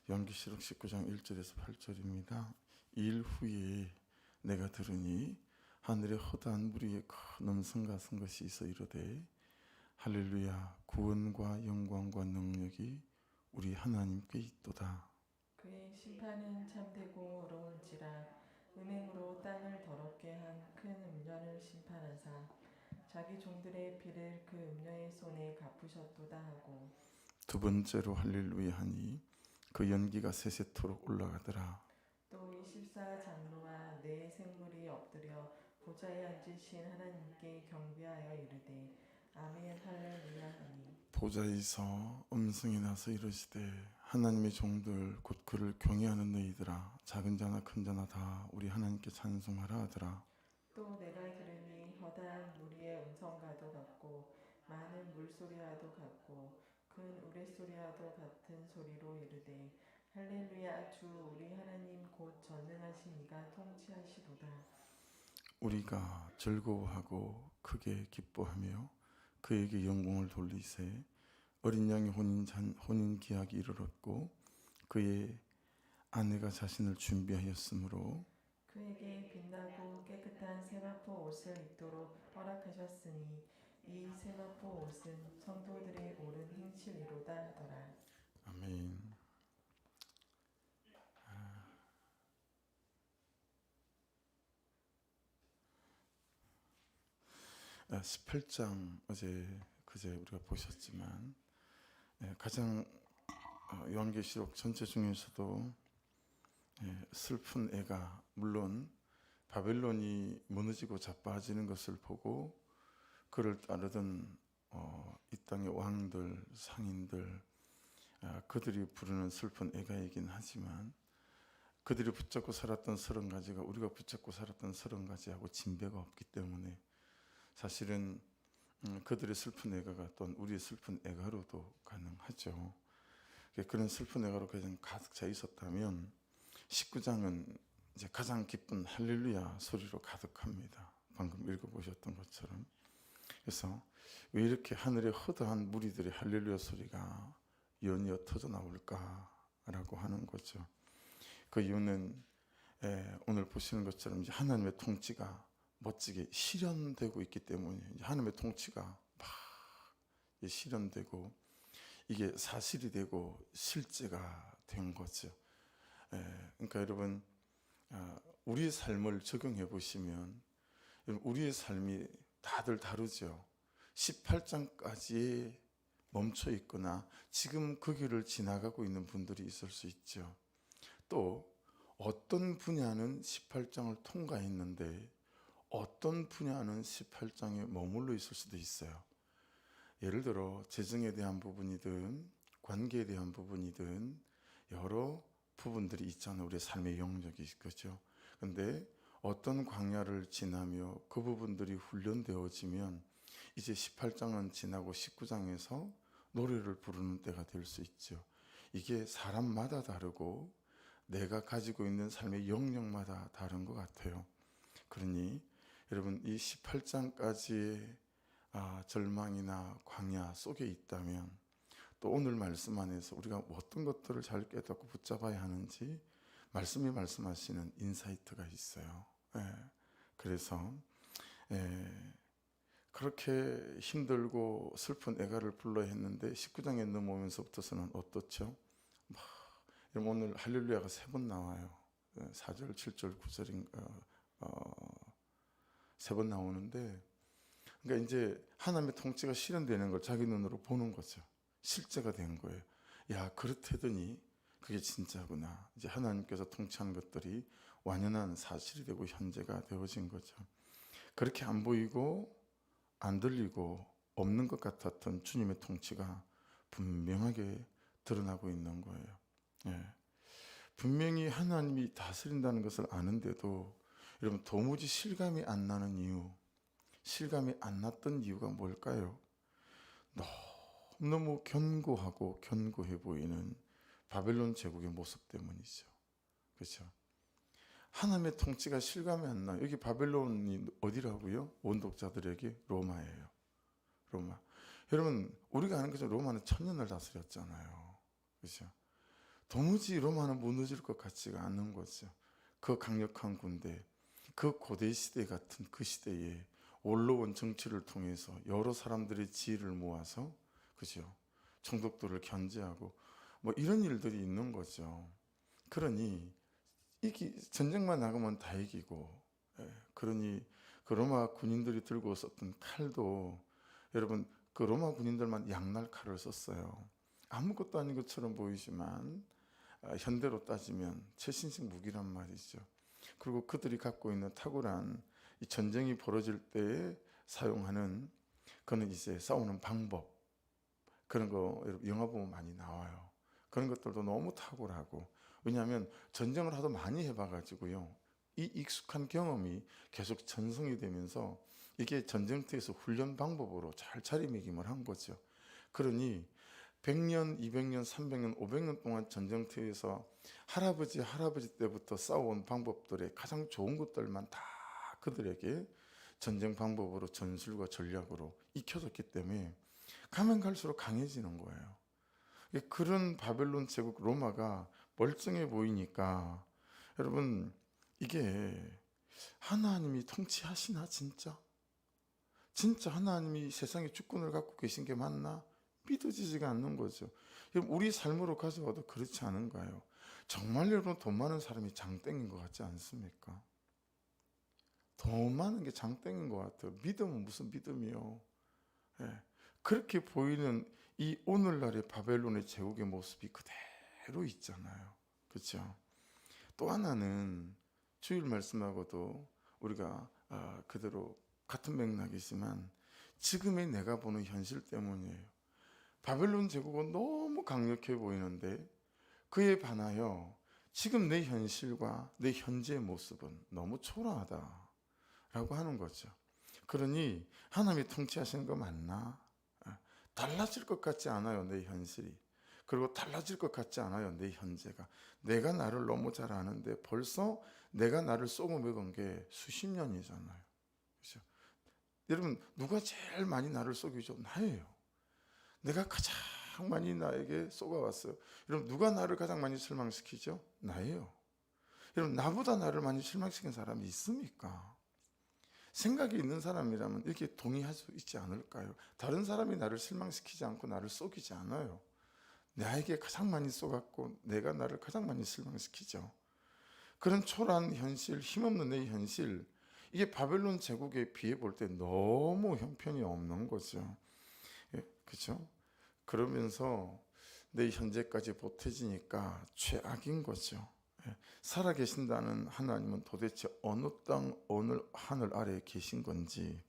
연기시록 19장 1절에서 8절입니다. 이일 후에 내가 들으니 하늘에 허다한 무리의 큰 음성 같은 것이 있어 이르되 할렐루야 구원과 영광과 능력이 우리 하나님께 있도다. 그의 심판은 참되고 어려운지라 음행으로 땅을 더럽게 한 큰 음녀를 심판하사 자기 종들의 피를 그 음녀의 손에 갚으셨도다 하고 두 번째로 할렐루야 하니 그 연기가 세세토록 올라가더라. 또 24장로와 네 생물이 엎드려 보좌에 앉으신 하나님께 경배하여 이르되 아멘 할렐루야 하니 보좌에서 음성이 나서 이르시되 하나님의 종들 곧 그를 경외하는 너희들아 작은 자나 큰 자나 다 우리 하나님께 찬송하라 하더라. 또 내가 들으니 허다한 무리의 음성과도 같고 많은 물소리와도 같고 큰 우레소리와도 같은 소리로 이르되 할렐루야 주 우리 하나님 곧 전능하신 이가 통치하시도다. 우리가 즐거워하고 크게 기뻐하며 그에게 영광을 돌리세. 어린 양의 혼인 기약이 이르렀고 그의 아내가 자신을 준비하였으므로 그에게 빛나고 깨끗한 세마포 옷을 입도록 허락하셨으니 이 세마포 옷은 성도들의 옳은 행실이로다 하더라. 아멘. 18장 그제 우리가 보셨지만 가장 요한계시록 전체 중에서도 슬픈 애가 물론 바벨론이 무너지고 자빠지는 것을 보고 그를 따르던 이 땅의 왕들, 상인들 그들이 부르는 슬픈 애가이긴 하지만 그들이 붙잡고 살았던 30가지가 우리가 붙잡고 살았던 30가지하고 진배가 없기 때문에 사실은 그들의 슬픈 애가가 또한 우리의 슬픈 애가로도 가능하죠. 그런 슬픈 애가로 그냥 가득 차 있었다면 19장은 이제 가장 기쁜 할렐루야 소리로 가득합니다. 방금 읽어보셨던 것처럼. 그래서 왜 이렇게 하늘에 허다한 무리들의 할렐루야 소리가 연이어 터져 나올까라고 하는 거죠. 그 이유는 오늘 보시는 것처럼 이제 하나님의 통치가 멋지게 실현되고 있기 때문에 하나님의 통치가 막 실현되고 이게 사실이 되고 실제가 된 거죠. 그러니까 여러분 우리의 삶을 적용해 보시면 우리의 삶이 다들 다르죠. 18장까지에 멈춰 있거나 지금 그 길을 지나가고 있는 분들이 있을 수 있죠. 또 어떤 분야는 18장을 통과했는데 어떤 분야는 18장에 머물러 있을 수도 있어요. 예를 들어 재정에 대한 부분이든 관계에 대한 부분이든 여러 부분들이 있잖아요. 우리의 삶의 영역이 있겠죠. 그런데 어떤 광야를 지나며 그 부분들이 훈련되어지면 이제 18장은 지나고 19장에서 노래를 부르는 때가 될 수 있죠. 이게 사람마다 다르고 내가 가지고 있는 삶의 영역마다 다른 것 같아요. 그러니 여러분 이 18장까지의 절망이나 광야 속에 있다면 또 오늘 말씀 안에서 우리가 어떤 것들을 잘 깨닫고 붙잡아야 하는지 말씀이 말씀하시는 인사이트가 있어요. 그래서 그렇게 힘들고 슬픈 애가를 불러야 했는데 19장에 넘어오면서부터는 어떻죠? 오늘 할렐루야가 3번 나와요. 4절, 7절, 9절인가 3번 나오는데 그러니까 이제 하나님의 통치가 실현되는 걸 자기 눈으로 보는 거죠. 실제가 된 거예요. 야, 그렇다더니 그게 진짜구나. 이제 하나님께서 통치하는 것들이 완연한 사실이 되고 현재가 되어진 거죠. 그렇게 안 보이고 안 들리고 없는 것 같았던 주님의 통치가 분명하게 드러나고 있는 거예요. 분명히 하나님이 다스린다는 것을 아는데도 여러분 도무지 실감이 안 나는 이유, 실감이 안 났던 이유가 뭘까요? 너무 견고하고 견고해 보이는 바벨론 제국의 모습 때문이죠. 그렇죠? 하나님의 통치가 실감이 안 나요. 여기 바벨론이 어디라고요? 원독자들에게 로마예요. 로마. 여러분 우리가 아는 것처럼 로마는 1000년을 다스렸잖아요. 그렇죠? 도무지 로마는 무너질 것 같지가 않는 거죠. 그 강력한 군대, 그 고대 시대 같은 그 시대에 올라온 정치를 통해서 여러 사람들의 지혜를 모아서, 그죠? 총독들을 견제하고 뭐 이런 일들이 있는 거죠. 그러니 전쟁만 나가면 다 이기고, 그러니 그 로마 군인들이 들고 있었던 칼도, 여러분, 그 로마 군인들만 양날 칼을 썼어요. 아무것도 아닌 것처럼 보이지만 현대로 따지면 최신식 무기란 말이죠. 그리고 그들이 갖고 있는 탁월한 이 전쟁이 벌어질 때에 사용하는, 그는 이제 싸우는 방법, 그런 거 여러분 영화 보면 많이 나와요. 그런 것들도 너무 탁월하고, 왜냐하면 전쟁을 하도 많이 해봐가지고요, 이 익숙한 경험이 계속 전승이 되면서 이게 전쟁터에서 훈련 방법으로 잘 자리매김을 한 거죠. 그러니 100년, 200년, 300년, 500년 동안 전쟁터에서 할아버지 때부터 싸워온 방법들의 가장 좋은 것들만 다 그들에게 전쟁 방법으로, 전술과 전략으로 익혀졌기 때문에 가면 갈수록 강해지는 거예요. 그런 바벨론 제국 로마가 멀쩡해 보이니까, 여러분, 이게 하나님이 통치하시나 진짜? 진짜 하나님이 세상에 주권을 갖고 계신 게 맞나? 믿어지지가 않는 거죠. 우리 삶으로 가져와도 그렇지 않은가요? 정말 여러분, 돈 많은 사람이 장땡인 것 같지 않습니까? 돈 많은 게 장땡인 것 같아요. 믿음은 무슨 믿음이요? 예. 그렇게 보이는 이 오늘날의 바벨론의 제국의 모습이 그대로 있잖아요. 그렇죠? 또 하나는 주일 말씀하고도 우리가 그대로 같은 맥락이지만 지금의 내가 보는 현실 때문이에요. 바벨론 제국은 너무 강력해 보이는데 그에 반하여 지금 내 현실과 내 현재의 모습은 너무 초라하다라고 하는 거죠. 그러니 하나님이 통치하시는 거 맞나? 달라질 것 같지 않아요, 내 현실이. 그리고 달라질 것 같지 않아요, 내 현재가. 내가 나를 너무 잘 아는데 벌써 내가 나를 쏘고먹은 게 수십 년이잖아요. 그렇죠? 여러분, 누가 제일 많이 나를 속이죠? 나예요. 내가 가장 많이 나에게 쏘아왔어요. 여러분, 누가 나를 가장 많이 실망시키죠? 나예요. 여러분, 나보다 나를 많이 실망시킨 사람이 있습니까? 생각이 있는 사람이라면 이렇게 동의할 수 있지 않을까요? 다른 사람이 나를 실망시키지 않고 나를 속이지 않아요. 나에게 가장 많이 쏘갔고 내가 나를 가장 많이 실망시키죠. 그런 초라한 현실, 힘없는 내 현실, 이게 바벨론 제국에 비해 볼 때 너무 형편이 없는 거죠. 그렇죠? 그러면서 내 현재까지 보태지니까 최악인 거죠. 살아계신다는 하나님은 도대체 어느 땅, 어느 하늘 아래에 계신 건지,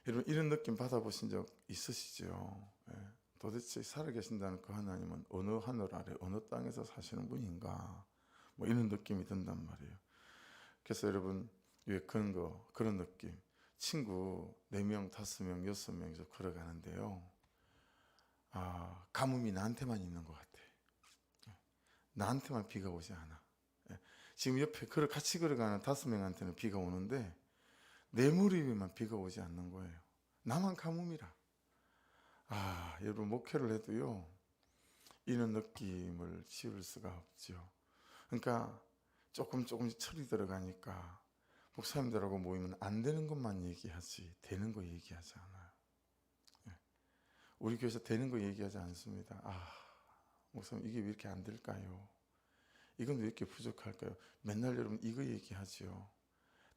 여러분, 이런 느낌 받아보신 적 있으시죠? 도대체 살아계신다는 그 하나님은 어느 하늘 아래, 어느 땅에서 사시는 분인가, 뭐 이런 느낌이 든단 말이에요. 그래서 여러분, 그런 느낌. 친구 4명, 5명, 6명이서 걸어가는데요, 가뭄이 나한테만 있는 것 같아. 나한테만 비가 오지 않아. 지금 옆에 같이 걸어가는 5명한테는 비가 오는데 내 머리 위에만 비가 오지 않는 거예요. 나만 가뭄이라. 여러분, 목회를 해도요, 이런 느낌을 지울 수가 없죠. 그러니까 조금씩 철이 들어가니까 목사님들하고 모이면 안 되는 것만 얘기하지 되는 거 얘기하지 않아요. 우리 교회에서 되는 거 얘기하지 않습니다. 목사님, 이게 왜 이렇게 안 될까요? 이건 왜 이렇게 부족할까요? 맨날 여러분 이거 얘기하죠.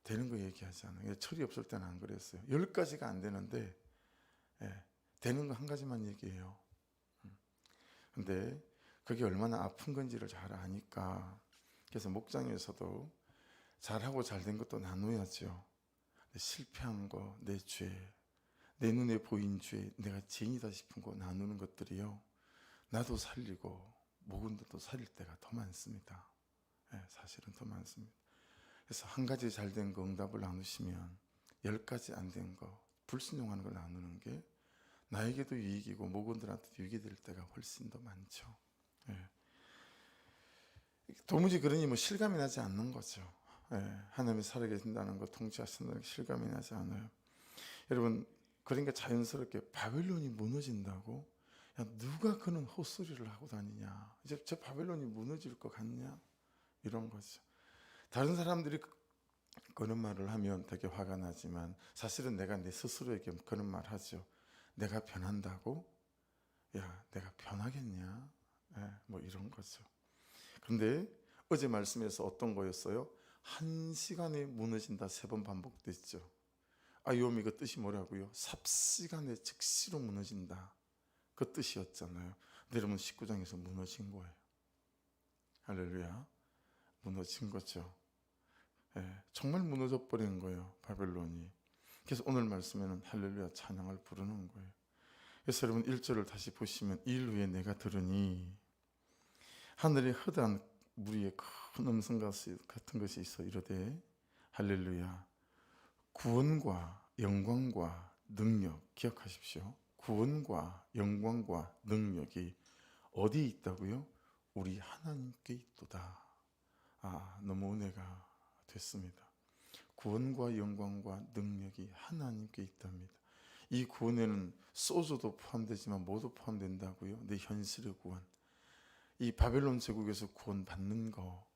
되는 거 얘기하지 않아요. 철이 없을 때는 안 그랬어요. 10가지가 안 되는데 되는 거 한 가지만 얘기해요. 근데 그게 얼마나 아픈 건지를 잘 아니까, 그래서 목장에서도 잘하고 잘된 것도 나눠야죠. 실패한 거, 내 죄, 내 눈에 보인 죄, 내가 죄인이다 싶은 거 나누는 것들이요, 나도 살리고 목원들도 살릴 때가 더 많습니다. 사실은 더 많습니다. 그래서 한 가지 잘된 거 응답을 나누시면 10가지 안 된 거, 불순종하는 걸 나누는 게 나에게도 유익이고 목원들한테도 유익이 될 때가 훨씬 더 많죠. 도무지 그러니 실감이 나지 않는 거죠. 하나님이 살아계신다는 거, 통치하신다는 게 실감이 나지 않아요. 여러분, 그러니까 자연스럽게 바벨론이 무너진다고 야, 누가 그런 헛소리를 하고 다니냐? 이제 저 바벨론이 무너질 것 같냐? 이런 거죠. 다른 사람들이 그런 말을 하면 되게 화가 나지만 사실은 내가 내 스스로에게 그런 말 하죠. 내가 변한다고? 야, 내가 변하겠냐? 뭐 이런 거죠. 그런데 어제 말씀에서 어떤 거였어요? 1시간에 무너진다 3번 반복됐죠. 아이오미 그 뜻이 뭐라고요? 삽시간에 즉시로 무너진다. 그 뜻이었잖아요. 근데 여러분 19장에서 무너진 거예요. 할렐루야. 무너진 거죠. 정말 무너져 버린 거예요. 바벨론이. 그래서 오늘 말씀에는 할렐루야 찬양을 부르는 거예요. 그래서 여러분 1절을 다시 보시면 일 후에 내가 들으니 하늘에 허다한 무리의 큰 음성 같은 것이 있어 이르되 할렐루야 구원과 영광과 능력 기억하십시오. 구원과 영광과 능력이 어디에 있다고요? 우리 하나님께 있도다. 너무 은혜가 됐습니다. 구원과 영광과 능력이 하나님께 있답니다. 이 구원에는 소주도 포함되지만 모두 포함된다고요. 내 현실의 구원. 이 바벨론 제국에서 구원받는 거,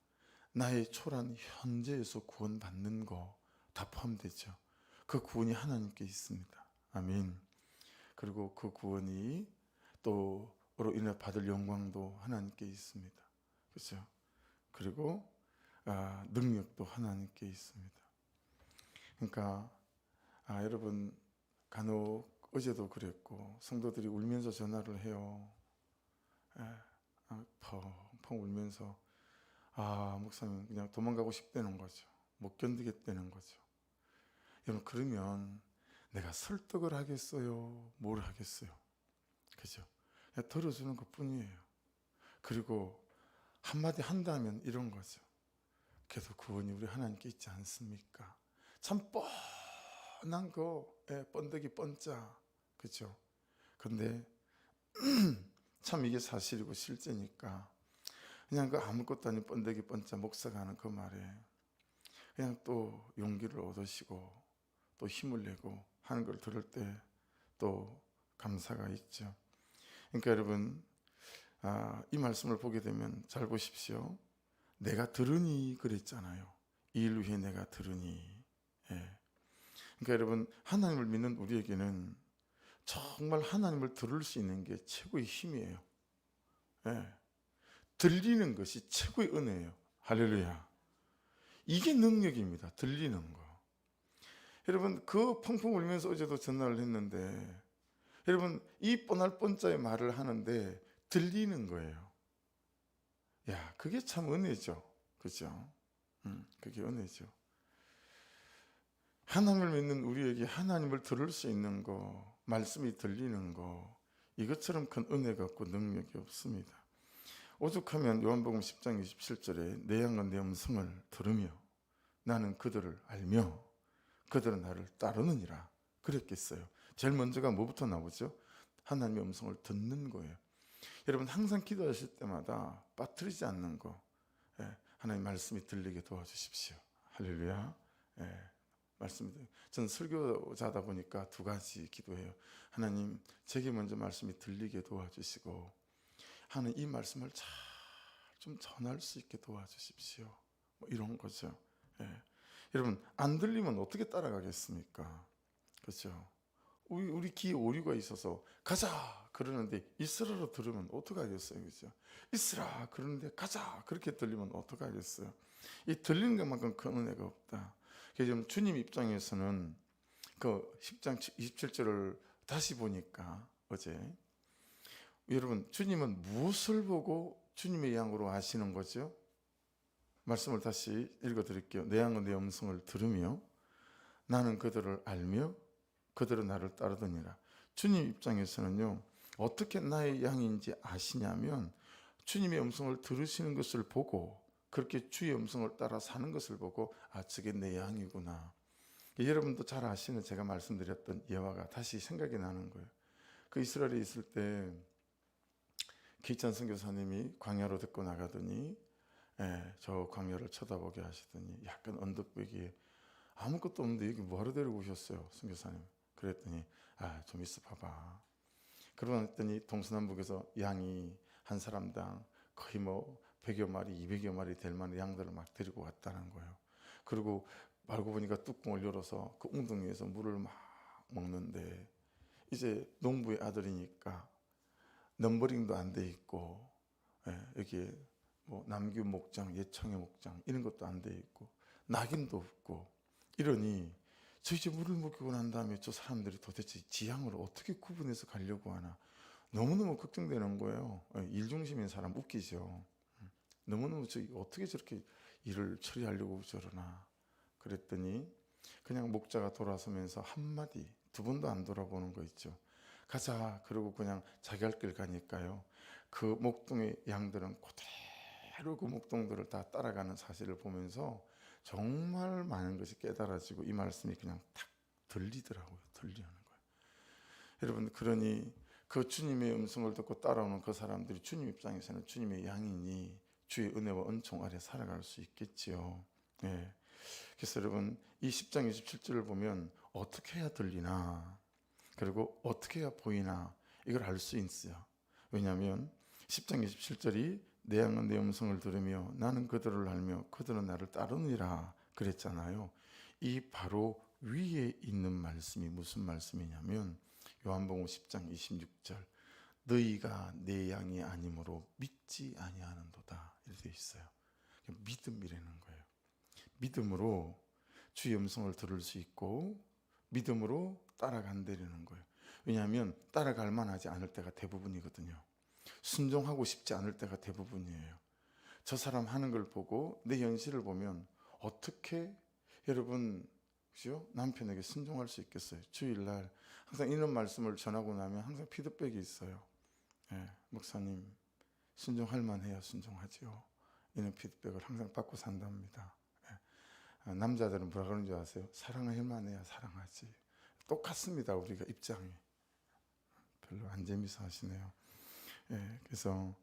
나의 초란 현재에서 구원받는 거 다 포함되죠. 그 구원이 하나님께 있습니다. 아멘. 그리고 그 구원이 또로 인해 받을 영광도 하나님께 있습니다. 그렇죠? 그리고 능력도 하나님께 있습니다. 그러니까 여러분 간혹 어제도 그랬고 성도들이 울면서 전화를 해요. 펑펑 울면서 목사님 그냥 도망가고 싶다는 거죠. 못 견디겠다는 거죠. 여러분 그러면 내가 설득을 하겠어요? 뭘 하겠어요? 그죠? 그냥 들어주는 것 뿐이에요. 그리고 한마디 한다면 이런 거죠. 그래도 구원이 우리 하나님께 있지 않습니까? 참 뻔한 거, 번데기 번짜, 그죠? 근데 참 이게 사실이고 실제니까 그냥 그 아무것도 아닌 번데기 번짜 목사가 하는 그 말에 그냥 또 용기를 얻으시고 또 힘을 내고 하는 걸 들을 때 또 감사가 있죠. 그러니까 여러분 이 말씀을 보게 되면 잘 보십시오. 내가 들으니 그랬잖아요. 이 일 후에 내가 들으니. 그러니까 여러분 하나님을 믿는 우리에게는 정말 하나님을 들을 수 있는 게 최고의 힘이에요. 들리는 것이 최고의 은혜예요. 할렐루야. 이게 능력입니다. 들리는 거. 여러분 그 펑펑 울면서 어제도 전화를 했는데 여러분 이 뻔할 뻔짜의 말을 하는데 들리는 거예요. 야, 그게 참 은혜죠. 그죠? 그게 은혜죠. 하나님을 믿는 우리에게 하나님을 들을 수 있는 거, 말씀이 들리는 거, 이것처럼 큰 은혜가 없고 능력이 없습니다. 오죽하면 요한복음 10장 27절에 내 양은 내 음성을 들으며 나는 그들을 알며 그들은 나를 따르느니라 그랬겠어요. 제일 먼저가 뭐부터 나오죠? 하나님의 음성을 듣는 거예요. 여러분 항상 기도하실 때마다 빠뜨리지 않는 거, 하나님 말씀이 들리게 도와주십시오. 할렐루야. 말씀이 저는 설교자다 보니까 2가지 기도해요. 하나님 제게 먼저 말씀이 들리게 도와주시고 하나님 이 말씀을 잘 좀 전할 수 있게 도와주십시오. 뭐 이런 거죠. 여러분 안 들리면 어떻게 따라가겠습니까? 그렇죠? 우리 귀에 오류가 있어서 가자 그러는데 이스라로 들으면 어떡하겠어요? 그죠? 이스라 그러는데 가자 그렇게 들리면 어떡하겠어요? 이 들리는 것만큼 큰 은혜가 없다. 그래서 주님 입장에서는 그 10장 27절을 다시 보니까 어제 여러분 주님은 무엇을 보고 주님의 양으로 아시는 거죠? 말씀을 다시 읽어드릴게요. 내 양은 내 음성을 들으며 나는 그들을 알며 그들은 나를 따르더니라. 주님 입장에서는요 어떻게 나의 양인지 아시냐면 주님의 음성을 들으시는 것을 보고 그렇게 주의 음성을 따라 사는 것을 보고 저게 내 양이구나. 여러분도 잘 아시는 제가 말씀드렸던 예화가 다시 생각이 나는 거예요. 그 이스라엘에 있을 때 기찬 선교사님이 광야로 데리고 나가더니 저 광야를 쳐다보게 하시더니 약간 언덕배기에 아무것도 없는데 여기 뭐하러 데리고 오셨어요 선교사님? 그랬더니 좀 있어 봐봐. 그러고 났더니 동서남북에서 양이 한 사람당 거의 뭐 100여 마리, 200여 마리 될 만한 양들을 막 데리고 왔다는 거예요. 그리고 알고 보니까 뚜껑을 열어서 그 웅덩이에서 물을 막 먹는데, 이제 농부의 아들이니까 넘버링도 안 돼 있고, 여기에 뭐 남규 목장, 예청의 목장 이런 것도 안 돼 있고 낙인도 없고 이러니 저 이제 물을 먹이고 난 다음에 저 사람들이 도대체 지향을 어떻게 구분해서 가려고 하나 너무너무 걱정되는 거예요. 일 중심인 사람 웃기죠. 너무너무 어떻게 저렇게 일을 처리하려고 저러나. 그랬더니 그냥 목자가 돌아서면서 한마디, 두 번도 안 돌아보는 거 있죠. 가자. 그러고 그냥 자기 할 길 가니까요. 그 목동의 양들은 그대로 그 목동들을 다 따라가는 사실을 보면서 정말 많은 것이 깨달아지고 이 말씀이 그냥 탁 들리더라고요. 들리는 거예요. 여러분, 그러니 그 주님의 음성을 듣고 따라오는 그 사람들이 주님 입장에서는 주님의 양이니 주의 은혜와 은총 아래 살아갈 수 있겠지요. 예. 그래서 여러분, 이 10장 27절을 보면 어떻게 해야 들리나, 그리고 어떻게 해야 보이나 이걸 알 수 있어요. 왜냐하면 10장 27절이 내 양은 내 음성을 들으며 나는 그들을 알며 그들은 나를 따르니라 그랬잖아요. 이 바로 위에 있는 말씀이 무슨 말씀이냐면 요한복음 10장 26절, 너희가 내 양이 아니므로 믿지 아니하는도다 이렇게 되어 있어요. 믿음이라는 거예요. 믿음으로 주의 음성을 들을 수 있고 믿음으로 따라간다는 거예요. 왜냐하면 따라갈 만하지 않을 때가 대부분이거든요. 순종하고 싶지 않을 때가 대부분이에요. 저 사람 하는 걸 보고 내 현실을 보면 어떻게 여러분 그죠? 남편에게 순종할 수 있겠어요? 주일날 항상 이런 말씀을 전하고 나면 항상 피드백이 있어요. 목사님 순종할 만해야 순종하지요. 이런 피드백을 항상 받고 산답니다. 남자들은 뭐라 그러는 줄 아세요? 사랑할 만해야 사랑하지. 똑같습니다. 우리가 입장이. 별로 안 재미서 하시네요. 그래서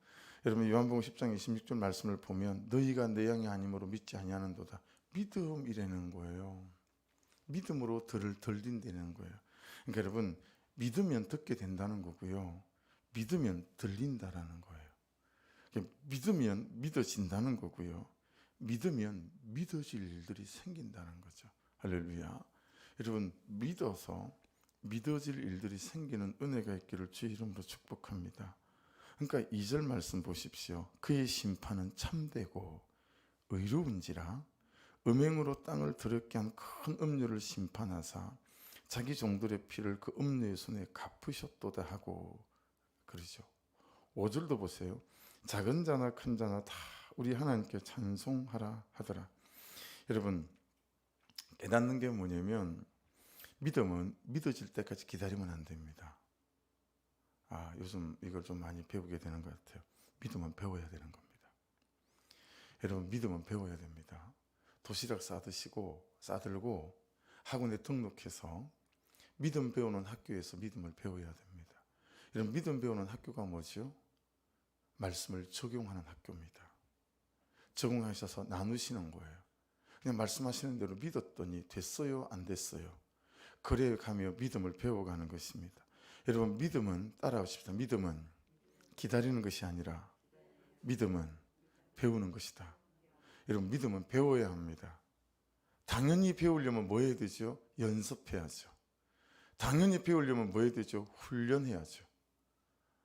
여러분 요한복음 10장 26절 말씀을 보면 너희가 내 양이 아니므로 믿지 아니하는도다. 믿음이라는 거예요. 믿음으로 들린다는 거예요. 그러니까 여러분 믿으면 듣게 된다는 거고요. 믿으면 들린다라는 거예요. 믿으면 믿어진다는 거고요. 믿으면 믿어질 일들이 생긴다는 거죠. 할렐루야. 여러분 믿어서 믿어질 일들이 생기는 은혜가 있기를 주의 이름으로 축복합니다. 그러니까 2절 말씀 보십시오. 그의 심판은 참되고 의로운지라 음행으로 땅을 더럽게 한 큰 음료를 심판하사 자기 종들의 피를 그 음료의 손에 갚으셨도다 하고 그러죠. 5절도 보세요. 작은 자나 큰 자나 다 우리 하나님께 찬송하라 하더라. 여러분 깨닫는 게 뭐냐면 믿음은 믿어질 때까지 기다리면 안 됩니다. 요즘 이걸 좀 많이 배우게 되는 것 같아요. 믿음은 배워야 되는 겁니다. 여러분 믿음은 배워야 됩니다. 도시락 싸들고 학원에 등록해서 믿음 배우는 학교에서 믿음을 배워야 됩니다. 여러분 믿음 배우는 학교가 뭐죠? 말씀을 적용하는 학교입니다. 적용하셔서 나누시는 거예요. 그냥 말씀하시는 대로 믿었더니 됐어요? 안 됐어요? 그래 가며 믿음을 배워가는 것입니다. 여러분 믿음은 따라오십시다. 믿음은 기다리는 것이 아니라 믿음은 배우는 것이다. 여러분 믿음은 배워야 합니다. 당연히 배우려면 뭐 해야 되죠? 연습해야죠. 당연히 배우려면 뭐 해야 되죠? 훈련해야죠.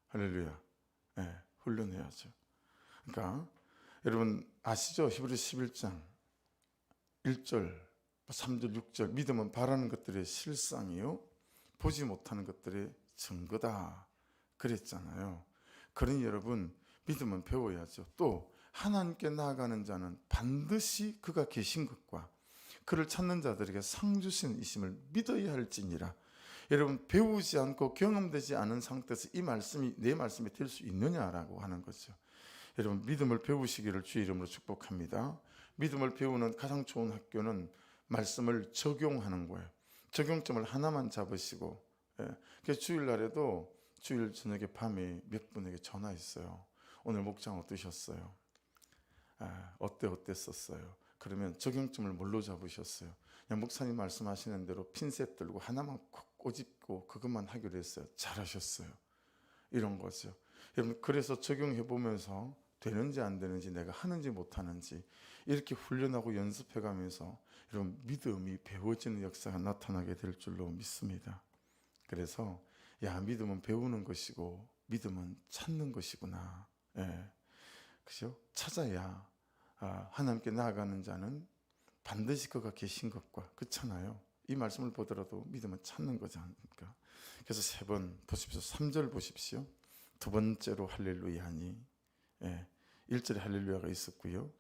할렐루야. 훈련해야죠. 그러니까 여러분 아시죠? 히브리서 11장 1절 3절 6절 믿음은 바라는 것들의 실상이요 보지 못하는 것들의 증거다 그랬잖아요. 그러니 여러분 믿음은 배워야죠. 또 하나님께 나아가는 자는 반드시 그가 계신 것과 그를 찾는 자들에게 상 주시는 이심을 믿어야 할지니라. 여러분 배우지 않고 경험되지 않은 상태에서 이 말씀이 내 말씀이 될 수 있느냐라고 하는 거죠. 여러분 믿음을 배우시기를 주의 이름으로 축복합니다. 믿음을 배우는 가장 좋은 학교는 말씀을 적용하는 거예요. 적용점을 하나만 잡으시고 그래서 주일날에도 주일 저녁에 밤에 몇 분에게 전화했어요. 오늘 목장 어떠셨어요? 어땠었어요? 그러면 적용점을 뭘로 잡으셨어요? 그냥 목사님 말씀하시는 대로 핀셋 들고 하나만 콕 꼬집고 그것만 하기로 했어요. 잘하셨어요. 이런 거죠. 여러분, 그래서 적용해 보면서 되는지 안 되는지, 내가 하는지 못하는지 이렇게 훈련하고 연습해 가면서 여러분 믿음이 배워지는 역사가 나타나게 될 줄로 믿습니다. 그래서 믿음은 배우는 것이고 믿음은 찾는 것이구나. 그죠? 찾아야 하나님께 나아가는 자는 반드시 그가 계신 것과, 그렇잖아요. 이 말씀을 보더라도 믿음은 찾는 거지 않습니까? 그래서 3번 보십시오. 3절 보십시오. 두 번째로 할렐루야니, 1절에 할렐루야가 있었고요.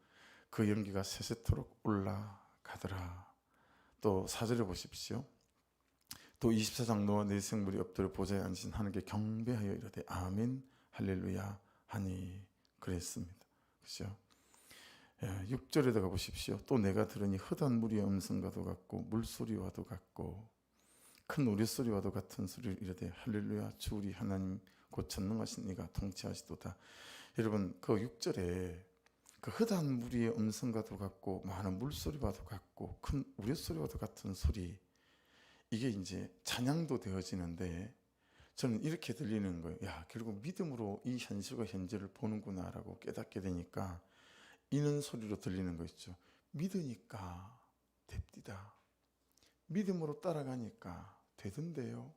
그 연기가 세세토록 올라가더라. 또 4절에 보십시오. 또 24장 노와 네 생물이 엎드려 보좌에 앉으신 하나님께 경배하여 이르되 아멘 할렐루야 하니 그랬습니다. 그렇죠? 6절에다가 보십시오. 또 내가 들으니 흑한 무리의 음성과도 같고 물소리와도 같고 큰 우레소리와도 같은 소리를 이르되 할렐루야 주 우리 하나님 곧 전능하신 이가 통치하시도다. 여러분, 그 6절에 그 흑한 무리의 음성과도 같고 많은 물소리와도 같고 큰 우레소리와도 같은 소리, 이게 이제 찬양도 되어지는데 저는 이렇게 들리는 거예요. 결국 믿음으로 이 현실과 현재를 보는구나라고 깨닫게 되니까 이는 소리로 들리는 거 있죠. 믿으니까 됩디다. 믿음으로 따라가니까 되던데요.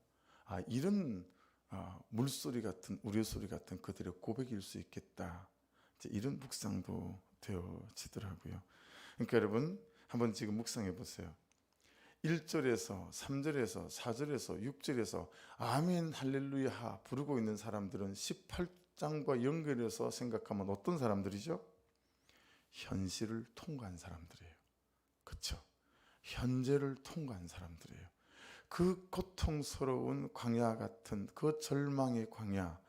이런 물소리 같은 우려소리 같은 그들의 고백일 수 있겠다. 이제 이런 묵상도 되어지더라고요. 그러니까 여러분 한번 지금 묵상해 보세요. 1절에서 3절에서 4절에서 6절에서 아멘 할렐루야 부르고 있는 사람들은 18장과 연결해서 생각하면 어떤 사람들이죠? 현실을 통과한 사람들이에요. 그렇죠? 현재를 통과한 사람들이에요. 그 고통스러운 광야 같은 그 절망의 광야,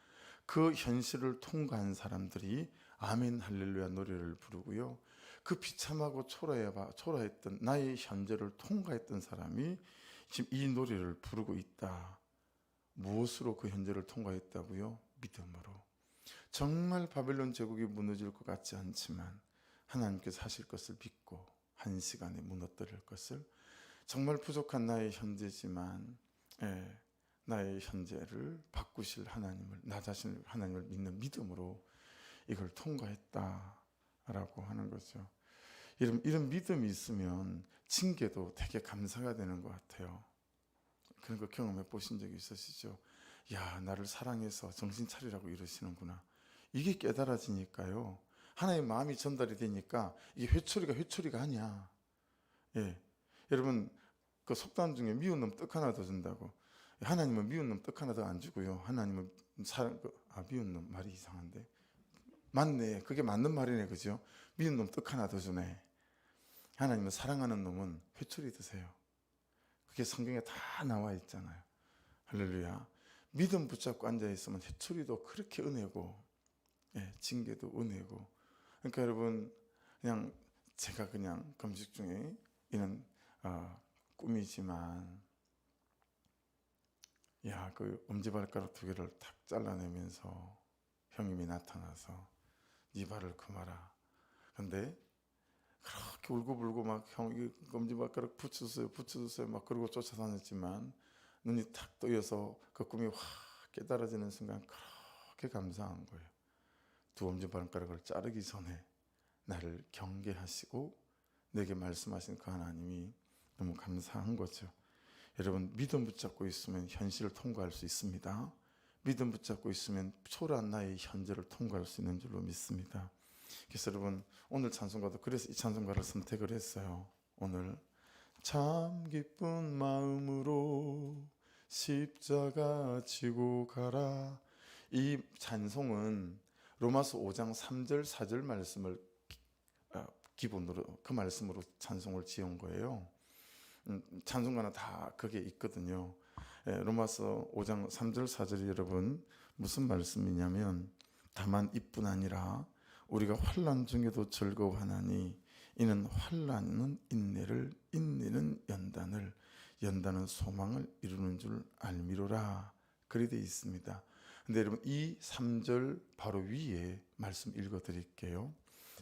그 현실을 통과한 사람들이 아멘 할렐루야 노래를 부르고요. 그 비참하고 초라했던 나의 현재를 통과했던 사람이 지금 이 노래를 부르고 있다. 무엇으로 그 현재를 통과했다고요? 믿음으로. 정말 바벨론 제국이 무너질 것 같지 않지만 하나님께서 하실 것을 믿고 한 시간에 무너뜨릴 것을, 정말 부족한 나의 현재지만 나의 현재를 바꾸실 하나님을, 나 자신을 하나님을 믿는 믿음으로 이걸 통과했다라고 하는 거죠. 이런 믿음이 있으면 징계도 되게 감사가 되는 것 같아요. 그런 거 경험해 보신 적이 있으시죠? 나를 사랑해서 정신 차리라고 이러시는구나. 이게 깨달아지니까요. 하나님의 마음이 전달이 되니까 이게 회초리가 아니야. 여러분 그 속담 중에 미운 놈 떡 하나 더 준다고. 하나님은 미운 놈 떡 하나 더 안 주고요. 하나님은 미운 놈 말이 이상한데. 맞네. 그게 맞는 말이네. 그죠? 미운 놈 떡 하나 더 주네. 하나님은 사랑하는 놈은 회초리 드세요. 그게 성경에 다 나와 있잖아요. 할렐루야. 믿음 붙잡고 앉아있으면 회초리도 그렇게 은혜고 징계도 은혜고. 그러니까 여러분 제가 그냥 금식 중에 이런 꿈이지만 그 엄지발가락 2개를 탁 잘라내면서 형님이 나타나서 네 발을 금하라. 근데 그렇게 울고불고 막 형이 엄지발가락 붙여주세요 막 그러고 쫓아다녔지만 눈이 탁 뜨여서 그 꿈이 확 깨달아지는 순간 그렇게 감사한 거예요. 2 엄지발가락을 자르기 전에 나를 경계하시고 내게 말씀하신 그 하나님이 너무 감사한 거죠. 여러분 믿음 붙잡고 있으면 현실을 통과할 수 있습니다. 믿음 붙잡고 있으면 초라한 나의 현재를 통과할 수 있는 줄로 믿습니다. 그래서 여러분 오늘 찬송가도 그래서 이 찬송가를 선택을 했어요. 오늘 참 기쁜 마음으로 십자가 지고 가라. 이 찬송은 로마서 5장 3절 4절 말씀을 기본으로 그 말씀으로 찬송을 지은 거예요. 찬송가는 다 그게 있거든요. 로마서 5장 3절 4절이 여러분 무슨 말씀이냐면 다만 이뿐 아니라 우리가 환난 중에도 즐거워하나니 이는 환난은 인내를, 인내는 연단을, 연단은 소망을 이루는 줄 알미로라. 그리 되어 있습니다. 근데 여러분 이 3절 바로 위에 말씀 읽어드릴게요.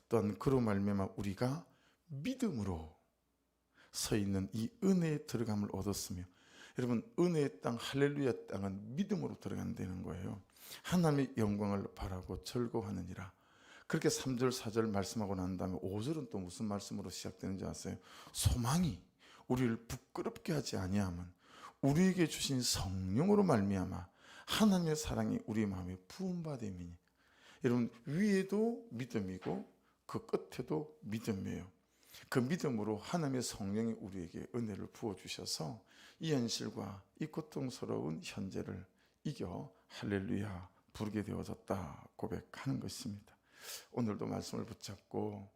또한 그로 말미암아 우리가 믿음으로 서 있는 이 은혜에 들어감을 얻었으며, 여러분 은혜의 땅 할렐루야 땅은 믿음으로 들어간다는 거예요. 하나님의 영광을 바라고 즐거워하느니라. 그렇게 3절 4절 말씀하고 난 다음에 5절은 또 무슨 말씀으로 시작되는지 아세요? 소망이 우리를 부끄럽게 하지 아니하면 우리에게 주신 성령으로 말미암아 하나님의 사랑이 우리 마음에 부음받음이니. 여러분, 위에도 믿음이고 그 끝에도 믿음이에요. 그 믿음으로 하나님의 성령이 우리에게 은혜를 부어주셔서 이 현실과 이 고통스러운 현재를 이겨 할렐루야 부르게 되어졌다 고백하는 것입니다. 오늘도 말씀을 붙잡고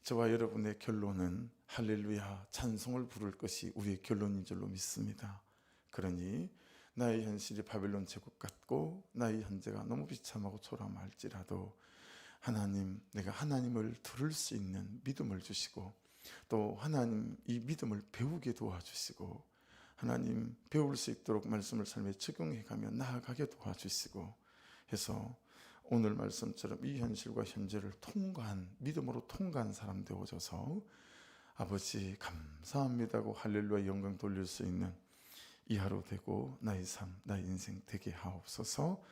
저와 여러분의 결론은 할렐루야 찬송을 부를 것이 우리의 결론인 줄로 믿습니다. 그러니 나의 현실이 바벨론 제국 같고 나의 현재가 너무 비참하고 초라할지라도 하나님, 내가 하나님을 들을 수 있는 믿음을 주시고 또 하나님 이 믿음을 배우게 도와주시고 하나님 배울 수 있도록 말씀을 삶에 적용해가며 나아가게 도와주시고 해서 오늘 말씀처럼 이 현실과 현재를 통과한 믿음으로 통과한 사람 되어져서 아버지 감사합니다고 할렐루야 영광 돌릴 수 있는 이 하루 되고 나의 삶, 나의 인생 되게 하옵소서.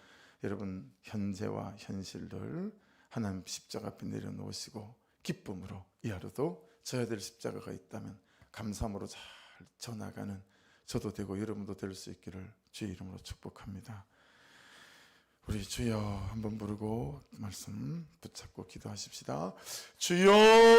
여러분 현재와 현실을 하나님 십자가 앞에 내려놓으시고 기쁨으로 이 하루도 져야 될 십자가가 있다면 감사함으로 잘 져나가는 저도 되고 여러분도 될 수 있기를 주의 이름으로 축복합니다. 우리 주여 한번 부르고 말씀 붙잡고 기도하십시다. 주여